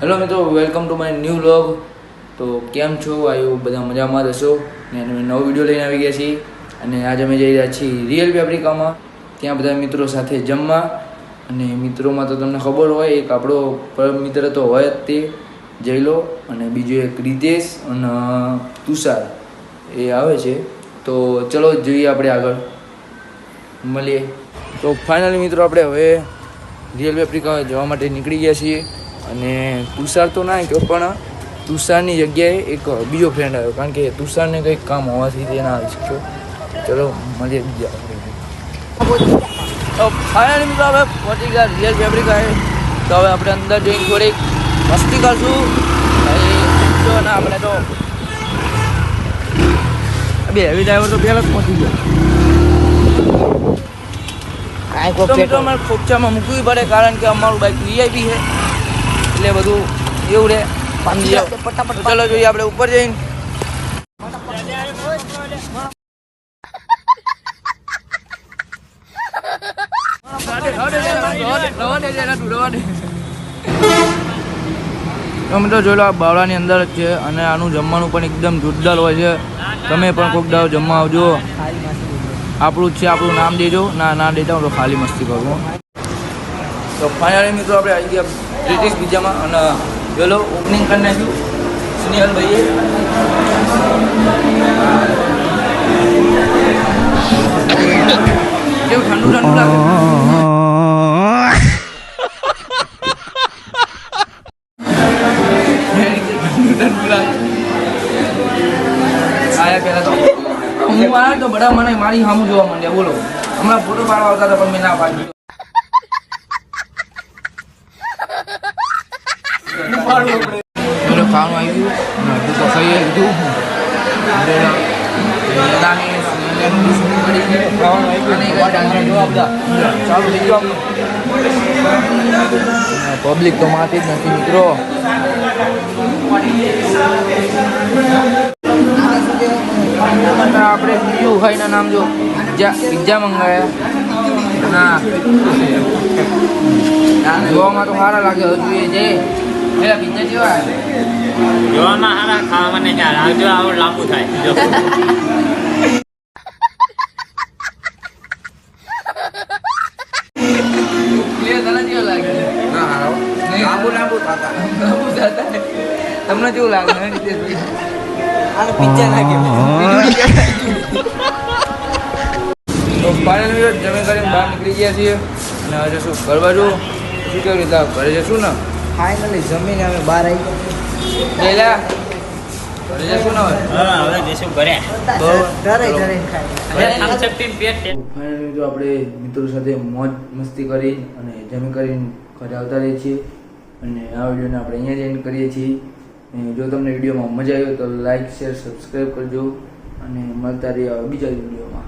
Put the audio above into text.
Hello મિત્રો, welcome to my new vlog. તો કેમ છો? આયુ બધા મજામાં હશો ને અમે નવો વિડીયો લઈને આવી ગયા છીએ. અને આજે અમે જઈ રહ્યા છીએ રિયલ પેપ્રિકામાં, ત્યાં બધા મિત્રો સાથે જમવા. અને મિત્રોમાં તો તમને ખબર હોય, એક આપણો પરમ મિત્ર તો હોય જ તે જયલો, અને બીજો એક રીતેશ અને તુષાર એ આવે છે. તો ચલો જોઈએ આપણે આગળ મળીએ. તો ફાઇનલી મિત્રો આપણે હવે રિયલ પેપ્રિકા જવા માટે નીકળી ગયા છીએ. અને તુષાર તો ના ગયો, પણ તુષારની જગ્યાએ એક બીજો ફ્રેન્ડ આવ્યો, કારણ કે તુષારને કંઈક કામ હોવાથી તે ના આવી શક્યો. ચલો મળીએ બીજા. તો ફાઇનલી મિત્રો હવે પહોંચી ગયા રિયલ પેપ્રિકા. તો હવે આપણે અંદર જઈને થોડીક મસ્તી કરશું. ના આપણે તો બે હેવી ડ્રાઈવર તો પહેલાં જ પહોંચી ગયા. તો મિત્રો અમારે ખોપચામાં મૂકવી પડે, કારણ કે અમારું બાઇક વીઆઈપી છે, એટલે બધું એવું રહે. ચાલો જોઈએ આપણે ઉપર જઈને. મિત્રો જોઈ લો, આ બાવળાની અંદર જ છે, અને આનું જમવાનું પણ એકદમ જોરદાર હોય છે. તમે પણ કોઈક દાવ જમવા આવજો. આપણું જ છે, આપણું નામ દેજો. ના દેતા હું તો ખાલી મસ્તી કરું. તો ફાઇનલી મિત્રો આપણે આવી ગયા બ્રિટિશ પિઝામાં, અને પેલો ઓપનિંગ કરી નાખ્યું સ્નેહલ ભાઈએ. કેવું ઠંડુ લાગે. આયા પહેલા તો હું આવ્યો તો બધા મને મારી સામું જોવા માંડ્યા. બોલો, હમણાં ફોટો પાડવા આવતા હતા, પણ મેં ના પાડી. ખાવાનું આવી ગયું, હજુ તો ખાઈએ લીધું. પબ્લિક તો માથી જ નથી મિત્રો. આપણે બીજું ખાઈને નામ જો પિઝા મંગાવ્યા. ના જોવામાં તો સારા લાગે. હજુ એ જે પેલા પિઝા જેવા જોવામાં સારા, ખાવામાં નહીં યાર. આવજો, આવું લાંબુ થાય. તમને કેવું લાગે? પિઝા નાખ્યું. તો ફાઇનલી જમી કરીને બહાર નીકળી ગયા છીએ, અને હજુ શું કરવા જવું, શું કેવી રીતે ઘરે જશું ને. ફાઇનલી જમીને અમે બહાર આવી ગયેલા ઘરે જશું ને. હવે જઈશું ઘરે. ફાઇનલી તો આપણે મિત્રો સાથે મોજ મસ્તી કરી અને જમી કરીને ઘરે આવતા રહીએ છીએ. અને આ વિડીયોને આપણે અહીંયા જ એન્ડ કરીએ છીએ. જો તમને વિડીયોમાં મજા આવી તો લાઈક, શેર, સબસ્ક્રાઈબ કરજો, અને મળતા રહીએ બીજા વિડીયોમાં.